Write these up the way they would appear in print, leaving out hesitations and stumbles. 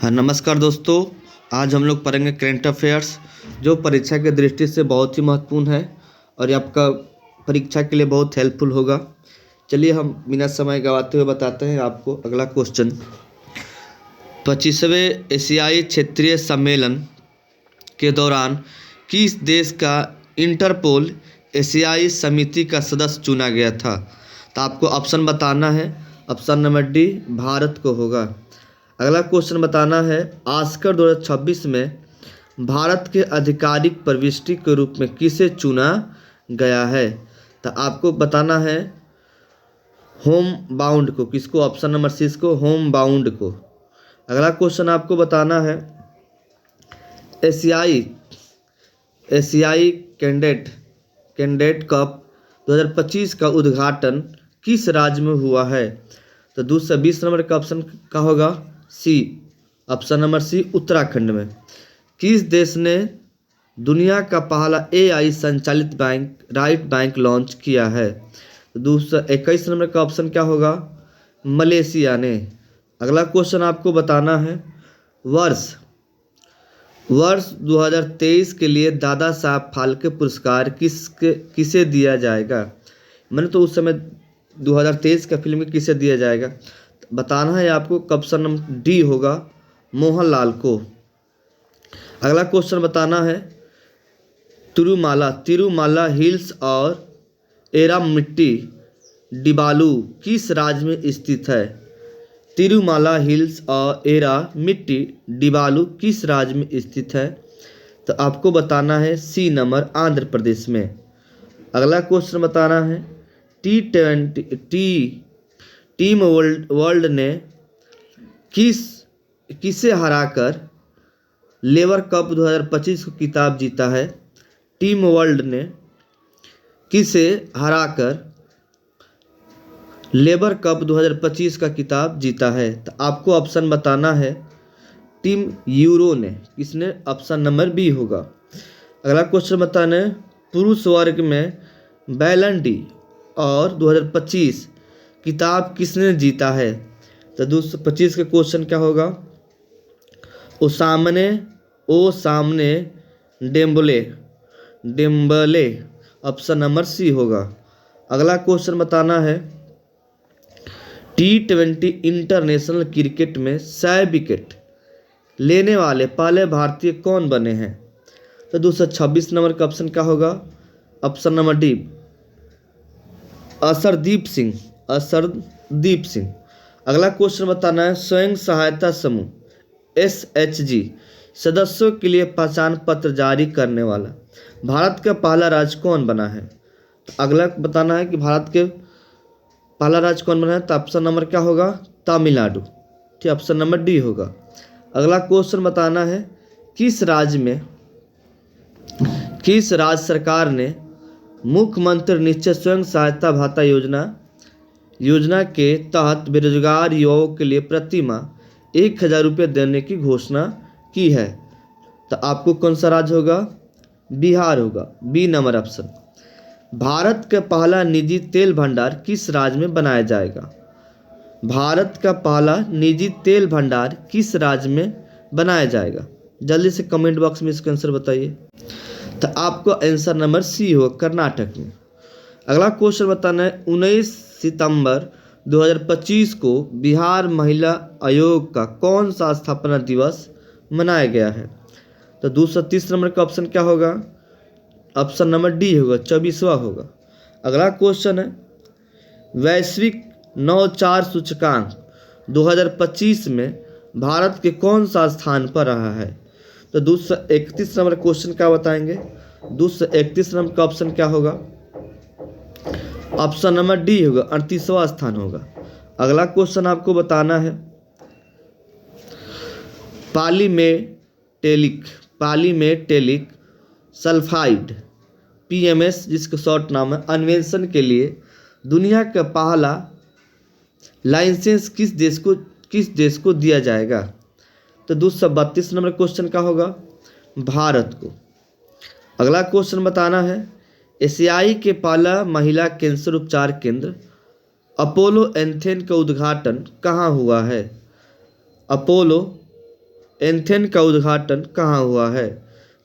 हाँ, नमस्कार दोस्तों। आज हम लोग पढ़ेंगे करंट अफेयर्स, जो परीक्षा की दृष्टि से बहुत ही महत्वपूर्ण है और ये आपका परीक्षा के लिए बहुत हेल्पफुल होगा। चलिए हम बिना समय गंवाते हुए बताते हैं आपको अगला क्वेश्चन। 25वें एशियाई क्षेत्रीय सम्मेलन के दौरान किस देश का इंटरपोल एशियाई समिति का सदस्य चुना गया था? तो आपको ऑप्शन बताना है। ऑप्शन नंबर डी भारत को होगा। अगला क्वेश्चन बताना है, ऑस्कर 2026 में भारत के आधिकारिक प्रविष्टि के रूप में किसे चुना गया है? तो आपको बताना है होम बाउंड को। किसको? ऑप्शन नंबर सी को, होम बाउंड को। अगला क्वेश्चन आपको बताना है, एशियाई कैंडिडेट कप 2025 का उद्घाटन किस राज्य में हुआ है? तो 220 नंबर का ऑप्शन का होगा सी। ऑप्शन नंबर सी, उत्तराखंड में। किस देश ने दुनिया का पहला AI संचालित राइट बैंक लॉन्च किया है? तो 221 नंबर का ऑप्शन क्या होगा? मलेशिया ने। अगला क्वेश्चन आपको बताना है, वर्ष 2023 के लिए दादा साहब फाल्के पुरस्कार किसे दिया जाएगा? मैंने तो उस समय 2023 का फिल्म किसे दिया जाएगा बताना है आपको। ऑप्शन नंबर डी होगा, मोहनलाल को। अगला क्वेश्चन बताना है, तिरुमाला हिल्स और एरामिट्टी डिबालू किस राज्य में स्थित है? तिरुमाला हिल्स और एरामिट्टी डिबालू किस राज्य में स्थित है? तो आपको बताना है सी नंबर, आंध्र प्रदेश में। अगला क्वेश्चन बताना है, टीम वर्ल्ड ने किसे हराकर लेवर कप 2025 को खिताब जीता है? टीम वर्ल्ड ने किसे हराकर लेबर कप 2025 का खिताब जीता है? तो आपको ऑप्शन बताना है, टीम यूरो ने। किसने? ऑप्शन नंबर बी होगा। अगला क्वेश्चन बताना है, पुरुष वर्ग में बैलन डी और 2025 खिताब किसने जीता है? तो 225 का क्वेश्चन क्या होगा? सामने डेम्बले। ऑप्शन नंबर सी होगा। अगला क्वेश्चन बताना है, T20 इंटरनेशनल क्रिकेट में 100 विकेट लेने वाले पहले भारतीय कौन बने हैं? तो 226 नंबर का ऑप्शन क्या होगा? Option number D, Asardeep Singh. अगला क्वेश्चन बताना है, स्वयं सहायता समूह SHG सदस्यों के लिए पहचान पत्र जारी करने वाला भारत का पहला राज्य कौन बना है? तो अगला बताना है कि भारत के पहला राज्य कौन बना है? तो ऑप्शन नंबर क्या होगा? तमिलनाडु। ठीक, ऑप्शन नंबर डी होगा। अगला क्वेश्चन बताना है, किस राज्य सरकार ने मुख्यमंत्री निश्चित स्वयं सहायता भत्ता योजना के तहत बेरोजगार युवाओं के लिए प्रति माह 1000 रुपये देने की घोषणा की है? तो आपको कौन सा राज्य होगा? बिहार होगा, बी नंबर ऑप्शन। भारत का पहला निजी तेल भंडार किस राज्य में बनाया जाएगा? भारत का पहला निजी तेल भंडार किस राज्य में बनाया जाएगा? जल्दी से कमेंट बॉक्स में इसका आंसर बताइए। तो आपको आंसर नंबर सी हो, कर्नाटक में। अगला क्वेश्चन बताना है, 19 सितंबर 2025 को बिहार महिला आयोग का कौन सा स्थापना दिवस मनाया गया है? तो 230 नंबर का ऑप्शन क्या होगा? ऑप्शन नंबर डी होगा, 24वां होगा। अगला क्वेश्चन है, वैश्विक नवाचार सूचकांक 2025 में भारत के कौन सा स्थान पर रहा है? तो 231 नंबर क्वेश्चन क्या बताएंगे? 231 नंबर का ऑप्शन क्या होगा? ऑप्शन नंबर डी होगा, 38वां स्थान होगा। अगला क्वेश्चन आपको बताना है, पॉलीमेटेलिक सल्फाइड PMS जिसका शॉर्ट नाम है, अन्वेषण के लिए दुनिया का पहला लाइसेंस किस देश को दिया जाएगा? तो 232 नंबर क्वेश्चन क्या होगा? भारत को। अगला क्वेश्चन बताना है, एशियाई के पहला महिला कैंसर उपचार केंद्र अपोलो एथेंस का उद्घाटन कहाँ हुआ है? अपोलो एथेंस का उद्घाटन कहाँ हुआ है?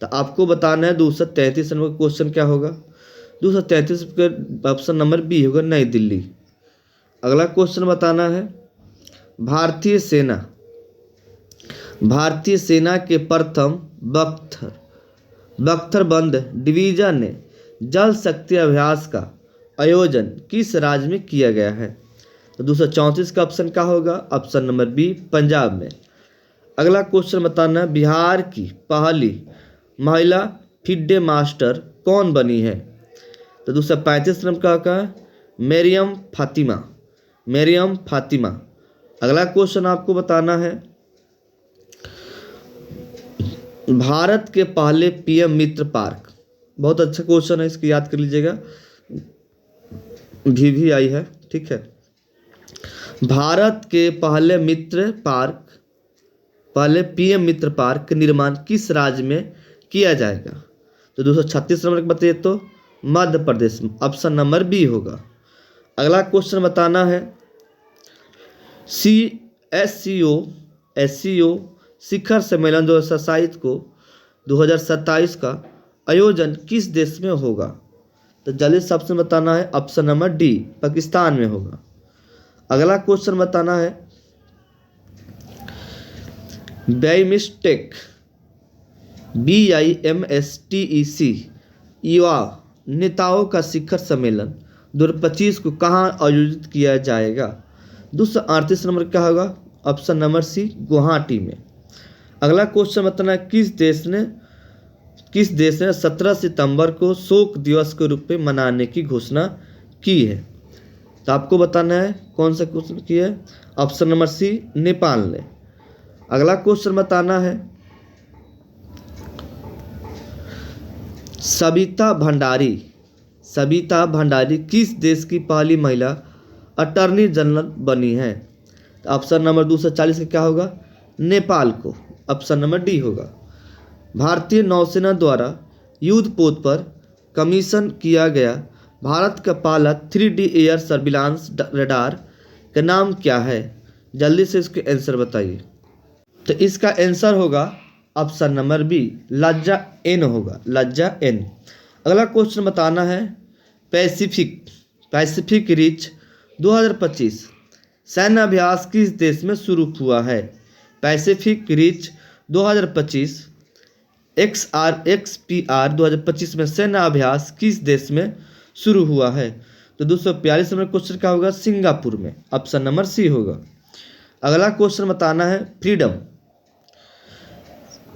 तो आपको बताना है 233 नंबर क्वेश्चन क्या होगा? 233 का ऑप्शन नंबर बी होगा, नई दिल्ली। अगला क्वेश्चन बताना है, भारतीय सेना के प्रथम बख्तरबंद डिवीजन ने जल शक्ति अभ्यास का आयोजन किस राज्य में किया गया है? तो 234 का ऑप्शन क्या होगा? ऑप्शन नंबर बी, पंजाब में। अगला क्वेश्चन बताना है, बिहार की पहली महिला फिडे मास्टर कौन बनी है? तो 235 नंबर का मरियम फातिमा। अगला क्वेश्चन आपको बताना है, भारत के पहले पीएम मित्र पार्क, बहुत अच्छा क्वेश्चन है, इसकी याद कर लीजिएगा, भी आई है, ठीक है। भारत के पहले पीएम मित्र पार्क का निर्माण किस राज्य में किया जाएगा? तो 236 नंबर बताइए तो मध्य प्रदेश में, ऑप्शन नंबर बी होगा। अगला क्वेश्चन बताना है, एससीओ शिखर सम्मेलन 2027 का आयोजन किस देश में होगा? तो जल्दी से ऑप्शन बताना है, ऑप्शन नंबर डी, पाकिस्तान में होगा। अगला क्वेश्चन बताना है, BIMSTEC युवा नेताओं का शिखर सम्मेलन 2025 को कहाँ आयोजित किया जाएगा? 238 नंबर क्या होगा? ऑप्शन नंबर सी, गुवाहाटी में। अगला क्वेश्चन बताना है, किस देश ने 17 सितंबर को शोक दिवस के रूप में मनाने की घोषणा की है? तो आपको बताना है कौन सा क्वेश्चन की है? ऑप्शन नंबर सी, नेपाल ने। अगला क्वेश्चन बताना है, सविता भंडारी किस देश की पहली महिला अटॉर्नी जनरल बनी है? तो ऑप्शन नंबर 240 का क्या होगा? नेपाल को, ऑप्शन नंबर डी होगा। भारतीय नौसेना द्वारा युद्धपोत पर कमीशन किया गया भारत का पहला 3D एयर सर्विलांस रडार का नाम क्या है? जल्दी से इसके आंसर बताइए। तो इसका आंसर होगा ऑप्शन नंबर बी, लज्जा एन होगा, लज्जा एन। अगला क्वेश्चन बताना है, पैसिफिक रिच 2025 सैन्य अभ्यास किस देश में शुरू हुआ है? पैसिफिक रिच 2025 XPR 2025 में सैन्य अभ्यास किस देश में शुरू हुआ है? तो 242 नंबर क्वेश्चन क्या होगा? सिंगापुर में, ऑप्शन नंबर सी होगा। अगला क्वेश्चन बताना है,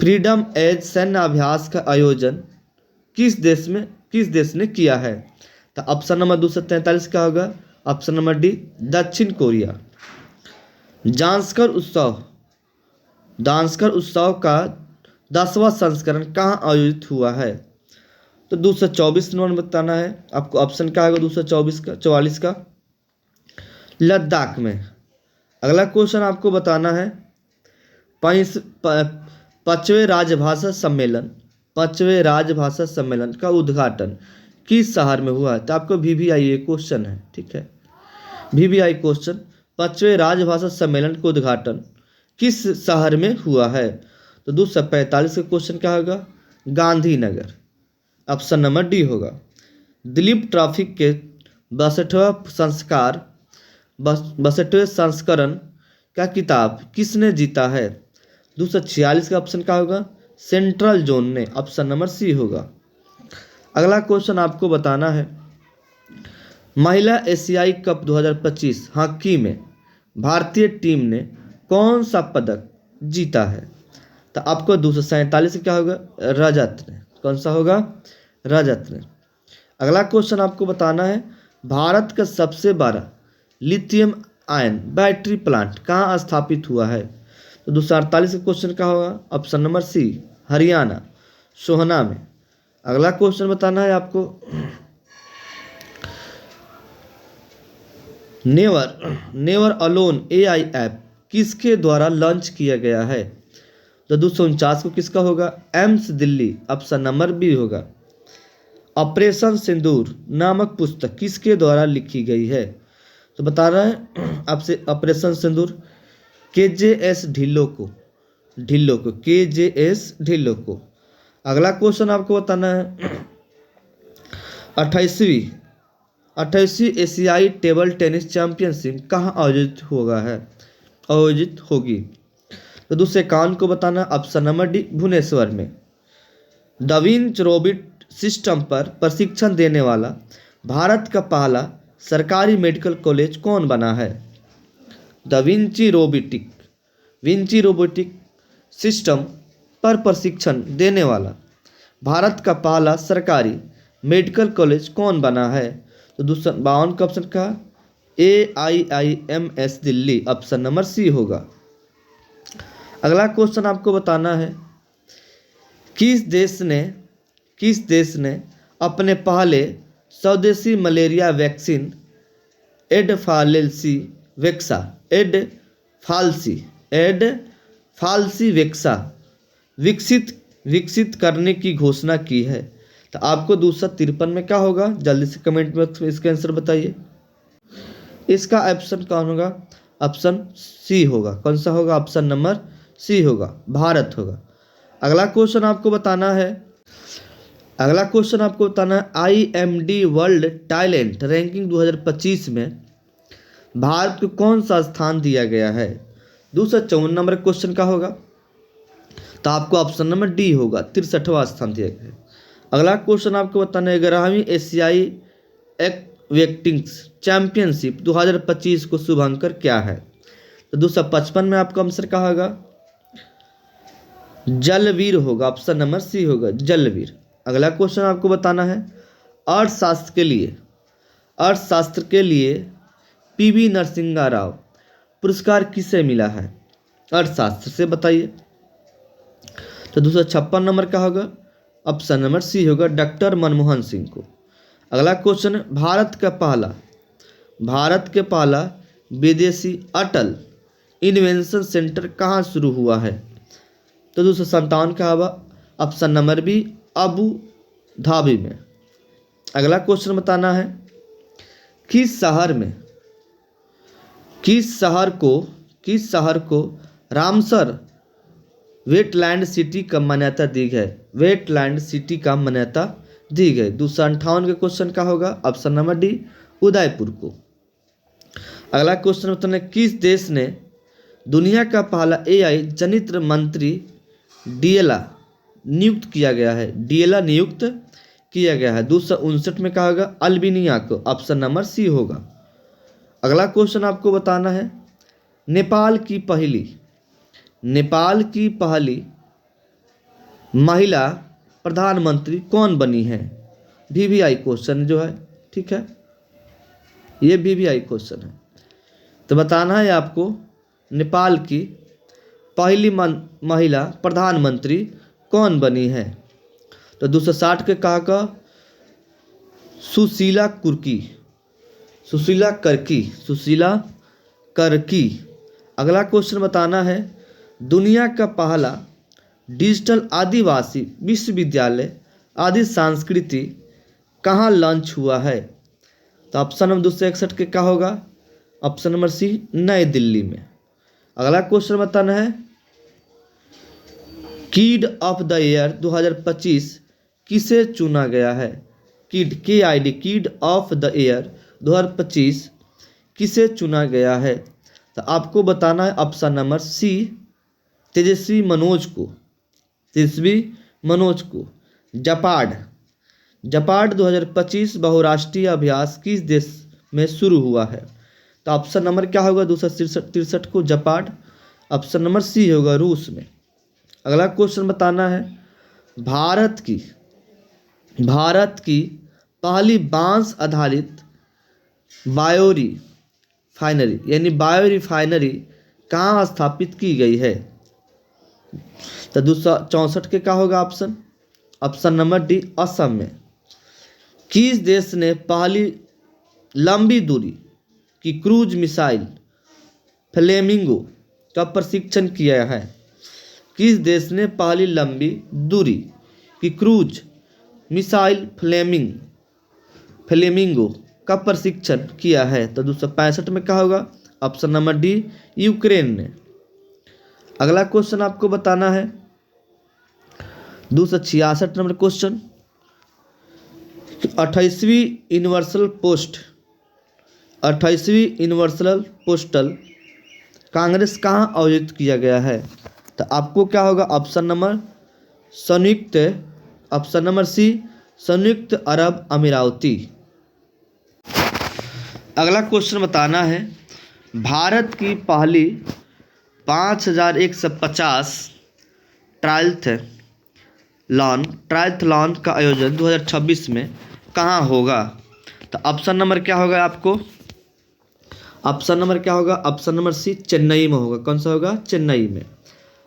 फ्रीडम एज सैन्य अभ्यास का आयोजन किस देश ने किया है? तो ऑप्शन नंबर 243 क्या होगा? ऑप्शन नंबर डी, दक्षिण कोरिया। जांस्कर उत्सव का 10वां संस्करण कहाँ आयोजित हुआ है? तो 224 नंबर बताना है आपको, ऑप्शन क्या होगा? 244 का लद्दाख में। अगला क्वेश्चन आपको बताना है, पांचवें राजभाषा सम्मेलन का उद्घाटन किस शहर में हुआ है? तो आपको VVI क्वेश्चन है, ठीक है, VVI क्वेश्चन, पांचवें राजभाषा सम्मेलन का उद्घाटन किस शहर में हुआ है? तो 245 का क्वेश्चन क्या होगा? गांधीनगर, ऑप्शन नंबर डी होगा। दिलीप ट्रॉफी के 62वें संस्करण का किताब किसने जीता है? 246 का ऑप्शन क्या होगा? सेंट्रल जोन ने, ऑप्शन नंबर सी होगा। अगला क्वेश्चन आपको बताना है, महिला एशियाई कप 2025 हॉकी में भारतीय टीम ने कौन सा पदक जीता है? तो आपको 247 क्या होगा? रजत ने, कौन सा होगा? रजत ने। अगला क्वेश्चन आपको बताना है, भारत का सबसे बड़ा लिथियम आयन बैटरी प्लांट कहाँ स्थापित हुआ है? तो 248 का क्वेश्चन क्या होगा? ऑप्शन नंबर सी, हरियाणा, सोहना में। अगला क्वेश्चन बताना है आपको, नेवर अलोन AI ऐप किसके द्वारा लॉन्च किया गया है? तो 249 को किसका होगा? AIIMS Delhi, option number B होगा। ऑपरेशन सिंदूर नामक पुस्तक किसके द्वारा लिखी गई है? तो बता रहा है आपसे, ऑपरेशन सिंदूर KJS ढिल्लों को ढिल्लो को, KJS ढिल्लो को। अगला क्वेश्चन आपको बताना है 28वीं एशियाई टेबल टेनिस चैंपियनशिप कहाँ आयोजित होगी। तो दूसरे कान को बताना, ऑप्शन नंबर डी भुवनेश्वर में। दा विंची रोबोटिक सिस्टम पर प्रशिक्षण देने वाला भारत का पहला सरकारी मेडिकल कॉलेज कौन बना है। दा विंची रोबोटिक सिस्टम पर प्रशिक्षण देने वाला भारत का पहला सरकारी मेडिकल कॉलेज कौन बना है। तो दूसरा 52 का ऑप्शन का AIIMS Delhi, option number C होगा। अगला क्वेश्चन आपको बताना है किस देश ने अपने पहले स्वदेशी मलेरिया वैक्सीन एडफाल्सी वेक्सा विकसित करने की घोषणा की है। तो आपको 253 में क्या होगा, जल्दी से कमेंट में इसका आंसर बताइए। इसका ऑप्शन कौन होगा, ऑप्शन सी होगा। कौन सा होगा, ऑप्शन नंबर सी होगा, भारत होगा। अगला क्वेश्चन आपको बताना है IMD वर्ल्ड टैलेंट रैंकिंग 2025 में भारत को कौन सा स्थान दिया गया है। 254 नंबर क्वेश्चन का होगा, तो आपको ऑप्शन नंबर डी होगा, 63वां स्थान दिया गया है। अगला क्वेश्चन आपको बताना है 11वीं एशियाई वेक्टिंग्स चैंपियनशिप 2025 को शुभांकर क्या है। तो 255 में आपको आंसर कहा होगा जलवीर होगा, ऑप्शन नंबर सी होगा, जलवीर। अगला क्वेश्चन आपको बताना है अर्थशास्त्र के लिए PV नरसिंहा राव पुरस्कार किसे मिला है, अर्थशास्त्र से बताइए। तो 256 नंबर का होगा, ऑप्शन नंबर सी होगा, डॉक्टर मनमोहन सिंह को। अगला क्वेश्चन भारत के पहला विदेशी अटल इन्वेंशन सेंटर कहाँ शुरू हुआ है। तो 257 का होगा, option number B, Abu Dhabi में। अगला क्वेश्चन बताना है किस शहर को रामसर वेटलैंड सिटी का मान्यता दी गई। 258 के क्वेश्चन का होगा, ऑप्शन नंबर डी, उदयपुर को। अगला क्वेश्चन बताना है किस देश ने दुनिया का पहला AI जनित्र मंत्री डिएला नियुक्त किया गया है। 259 में कहा होगा अल्बानिया को, ऑप्शन नंबर सी होगा। अगला क्वेश्चन आपको बताना है नेपाल की पहली महिला प्रधानमंत्री कौन बनी है। VVI क्वेश्चन जो है, ठीक है, ये VVI क्वेश्चन है। तो बताना है आपको नेपाल की पहली महिला प्रधानमंत्री कौन बनी है। तो 260 के कहा का सुशीला करकी। अगला क्वेश्चन बताना है दुनिया का पहला डिजिटल आदिवासी विश्वविद्यालय आदि संस्कृति कहाँ लॉन्च हुआ है। तो ऑप्शन नंबर 261 के क्या होगा, ऑप्शन नंबर सी, नई दिल्ली में। अगला क्वेश्चन बताना है किड ऑफ द ईयर 2025 किसे चुना गया है। किड ऑफ द ईयर 2025 किसे चुना गया है। तो आपको बताना है ऑप्शन नंबर सी, तेजस्वी मनोज को। जापाड 2025 बहुराष्ट्रीय अभ्यास किस देश में शुरू हुआ है। तो ऑप्शन नंबर क्या होगा, 263 को, जापाड, ऑप्शन नंबर सी होगा, रूस में। अगला क्वेश्चन बताना है भारत की पहली बांस आधारित बायोरिफाइनरी कहाँ स्थापित की गई है। तो 264 के क्या होगा ऑप्शन नंबर डी, असम में। किस देश ने पहली लंबी दूरी की क्रूज मिसाइल फ्लेमिंगो का प्रशिक्षण किया है। किस देश ने पहली लंबी दूरी की क्रूज मिसाइल फ्लेमिंगो का प्रशिक्षण किया है। तो 265 में क्या होगा, ऑप्शन नंबर डी, यूक्रेन ने। अगला क्वेश्चन आपको बताना है 266 नंबर क्वेश्चन। 28वीं यूनिवर्सल पोस्ट 28वीं यूनिवर्सल पोस्टल कांग्रेस कहाँ आयोजित किया गया है? तो आपको क्या होगा? ऑप्शन नंबर सी संयुक्त अरब अमीराती। अगला क्वेश्चन बताना है भारत की पहली 5150 ट्रायथलॉन का आयोजन 2026 में कहाँ होगा? तो ऑप्शन नंबर क्या होगा आपको? ऑप्शन नंबर सी चेन्नई में होगा। कौन सा होगा? चेन्नई में।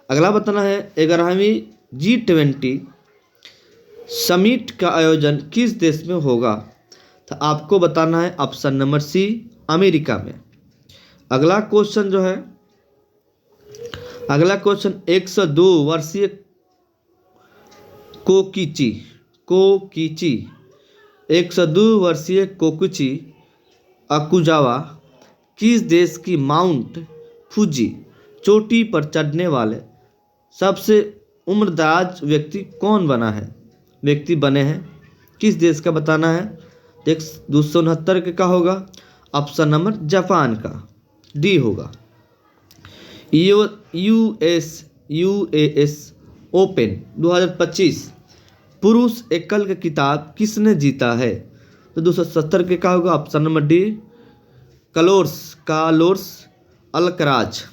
अगला बताना है 11वीं G20 समिट का आयोजन किस देश में होगा? तो आपको बताना है ऑप्शन नंबर सी अमेरिका में। अगला क्वेश्चन 102 वर्षीय कोकिची अकुजावा किस देश की माउंट फूजी चोटी पर चढ़ने वाले सबसे उम्रदराज व्यक्ति बने हैं? किस देश का बताना है? 269 के का होगा? ऑप्शन नंबर जापान का डी होगा। यूएस ओपन 2025 पुरुष एकल का किताब किसने जीता है? तो 270 के का होगा? Option number D Carlos Alcaraz.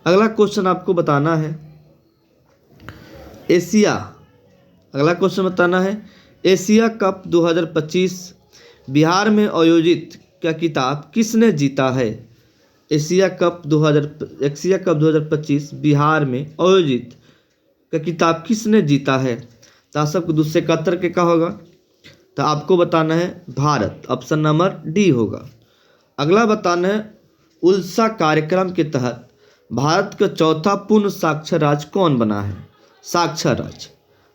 अगला क्वेश्चन आपको बताना है एशिया कप 2025 बिहार में आयोजित का किताब किसने जीता है? एशिया कप 2025 बिहार में आयोजित का किताब किसने जीता है? तो आप सबको 271 के का होगा? तो आपको बताना है भारत। ऑप्शन नंबर डी होगा। अगला बताना है उल्सा कार्यक्रम के तहत भारत का चौथा पूर्ण साक्षर राज्य कौन बना है? साक्षर राज्य।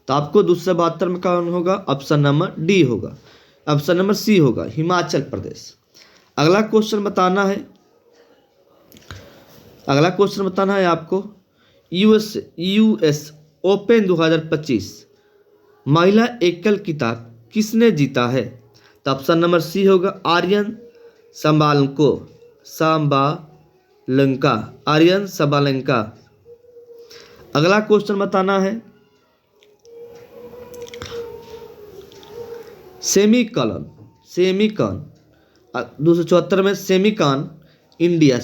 तो आपको 272 में कौन होगा? ऑप्शन नंबर डी होगा। ऑप्शन नंबर सी होगा हिमाचल प्रदेश। अगला क्वेश्चन बताना है आपको यूएस ओपन 2025 महिला एकल किताब किसने जीता है? तो ऑप्शन नंबर सी होगा आर्यन सबालेंका। अगला क्वेश्चन बताना है सेमीकॉन 274 में सेमिकॉन इंडिया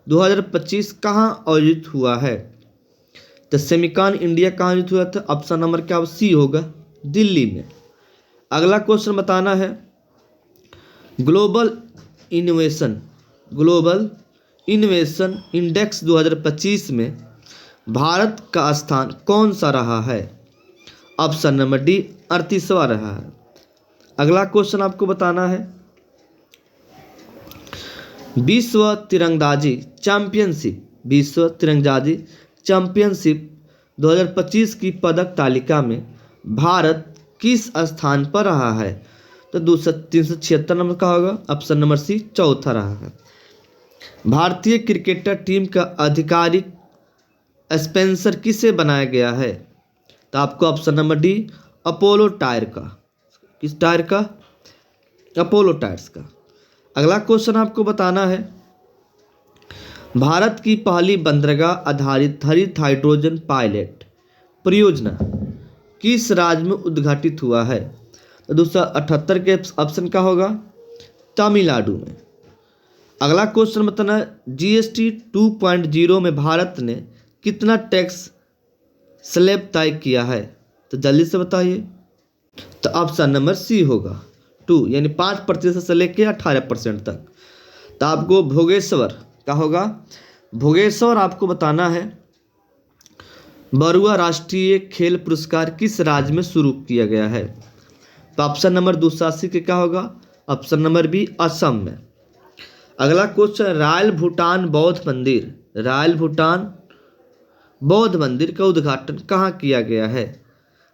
2025 कहाँ आयोजित हुआ है? तो सेमिकॉन इंडिया कहाँ आयोजित हुआ था? ऑप्शन नंबर क्या सी होगा दिल्ली में। अगला क्वेश्चन बताना है ग्लोबल इनोवेशन इंडेक्स 2025 में भारत का स्थान कौन सा रहा है? ऑप्शन नंबर डी 38वां रहा है। अगला क्वेश्चन आपको बताना है विश्व तीरंदाजी चैंपियनशिप 2025 की पदक तालिका में भारत किस स्थान पर रहा है? तो 376 नंबर का होगा। ऑप्शन नंबर सी चौथा रहा है। भारतीय क्रिकेटर टीम का आधिकारिक स्पॉन्सर किसे बनाया गया है? तो आपको option number D Apollo tyre का। किस टायर का? अपोलो टायर्स का। अगला क्वेश्चन आपको बताना है भारत की पहली बंदरगाह आधारित हरित हाइड्रोजन पायलट परियोजना किस राज्य में उद्घाटित हुआ है? तो 278 के ऑप्शन का होगा तमिलनाडु में। अगला क्वेश्चन बताना है जीएसटी 2.0 में भारत ने कितना टैक्स स्लैब तय किया है? तो जल्दी से बताइए। तो ऑप्शन नंबर सी होगा 2 यानी 5% से लेकर 18% तक। तो आपको भोगेश्वर का होगा। भोगेश्वर आपको बताना है बरुआ राष्ट्रीय खेल पुरस्कार किस राज्य में शुरू किया गया है? तो ऑप्शन नंबर 280 के क्या होगा? ऑप्शन नंबर बी असम में। अगला क्वेश्चन रायल भूटान बौद्ध मंदिर का उद्घाटन कहाँ किया गया है?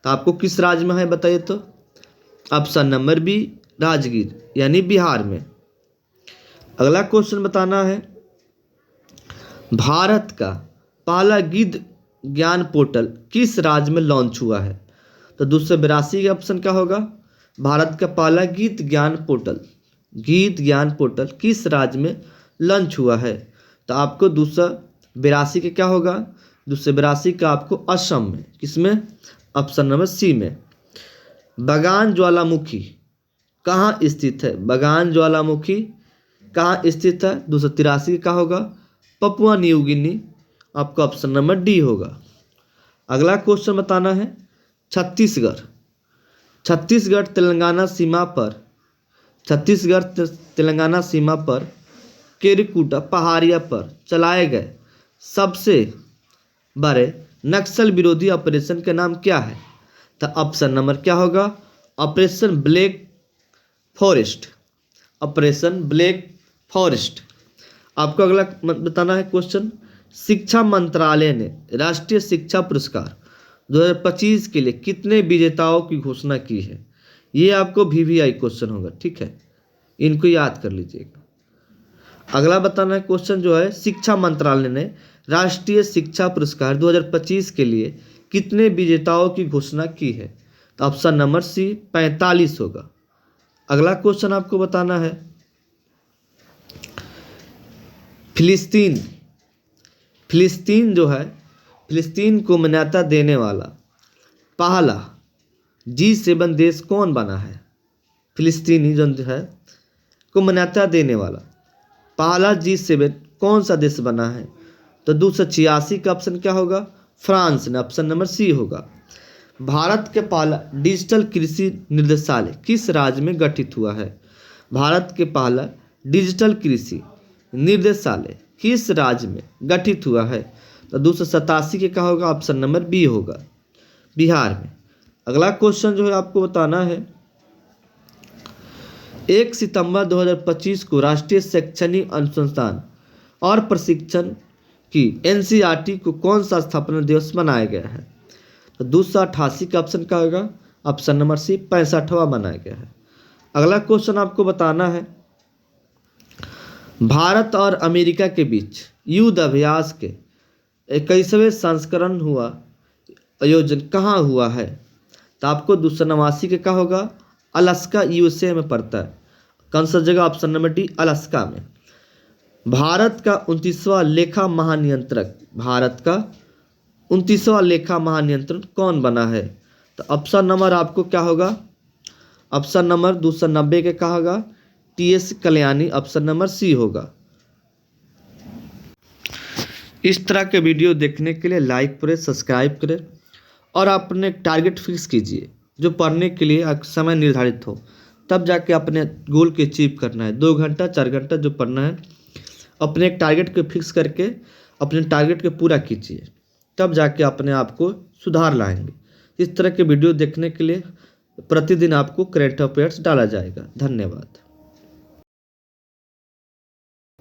तो आपको किस राज्य में है बताइए। तो ऑप्शन नंबर बी राजगीर यानी बिहार में। अगला क्वेश्चन बताना है भारत का पहला गिद्ध ज्ञान पोर्टल किस राज्य में लॉन्च हुआ है? तो 282 का ऑप्शन क्या होगा? भारत का पहला गिद्ध ज्ञान पोर्टल किस राज्य में लॉन्च हुआ है? तो आपको 282 के क्या होगा? 282 का आपको असम में, किसमें? ऑप्शन नंबर सी में। बगान ज्वालामुखी कहाँ स्थित है? बगान ज्वालामुखी कहाँ स्थित है? 283 का होगा? पपुआ न्यू गिनी, आपका ऑप्शन नंबर डी होगा। अगला क्वेश्चन बताना है, छत्तीसगढ़ तेलंगाना सीमा पर केरिकुटा पहाड़िया पर चलाए गए सबसे बड़े नक्सल विरोधी ऑपरेशन का नाम क्या है? तो ऑप्शन नंबर क्या होगा? Operation black forest. आपको अगला बताना है क्वेश्चन, शिक्षा मंत्रालय ने राष्ट्रीय शिक्षा पुरस्कार 2025 के लिए कितने विजेताओं की घोषणा की है? ये आपको VVI क्वेश्चन होगा, ठीक है, इनको याद कर लीजिएगा। अगला बताना है क्वेश्चन जो है, शिक्षा मंत्रालय ने राष्ट्रीय शिक्षा पुरस्कार 2025 के लिए कितने विजेताओं की घोषणा की है? तो ऑप्शन नंबर सी 45 होगा। अगला क्वेश्चन आपको बताना है, फिलिस्तीन को मान्यता देने वाला पहला G7 देश कौन बना है? फिलिस्तीनी जो है को मान्यता देने वाला पहला G7 कौन सा देश बना है? तो 286 का ऑप्शन क्या होगा? फ्रांस ने, ऑप्शन नंबर सी होगा। भारत के पहला डिजिटल कृषि निर्देशालय किस राज्य में गठित हुआ है? भारत के पहला डिजिटल कृषि निर्देशालय किस राज्य में गठित हुआ है? तो 287 के क्या होगा? ऑप्शन नंबर बी होगा, बिहार में। अगला क्वेश्चन जो है आपको बताना है, 1 सितंबर 2025 को राष्ट्रीय शैक्षणिक अनुसंधान और प्रशिक्षण की NCERT को कौन सा स्थापना दिवस मनाया गया है? तो 288 का ऑप्शन क्या होगा? ऑप्शन नंबर सी 65वां मनाया गया है। अगला क्वेश्चन आपको बताना है, भारत और अमेरिका के बीच युद्ध अभ्यास के 21वें संस्करण आयोजन कहाँ हुआ है? तो आपको 289 के क्या होगा? अलास्का USA में पड़ता है। कौन सा जगह? ऑप्शन नंबर डी, अलास्का में। भारत का 29वां लेखा महानियंत्रक कौन बना है? तो ऑप्शन नंबर आपको क्या होगा? ऑप्शन नंबर 290 के क्या होगा? TS Kalyani, option number C होगा। इस तरह के वीडियो देखने के लिए लाइक करें, सब्सक्राइब करें और अपने टारगेट फिक्स कीजिए जो पढ़ने के लिए समय निर्धारित हो, तब जाके अपने गोल के अचीव करना है। 2 घंटा 4 घंटा जो पढ़ना है, अपने एक टारगेट को फिक्स करके अपने टारगेट को पूरा कीजिए, तब जाके अपने आप को सुधार लाएंगे। इस तरह के वीडियो देखने के लिए प्रतिदिन आपको करंट अफेयर्स डाला जाएगा। धन्यवाद।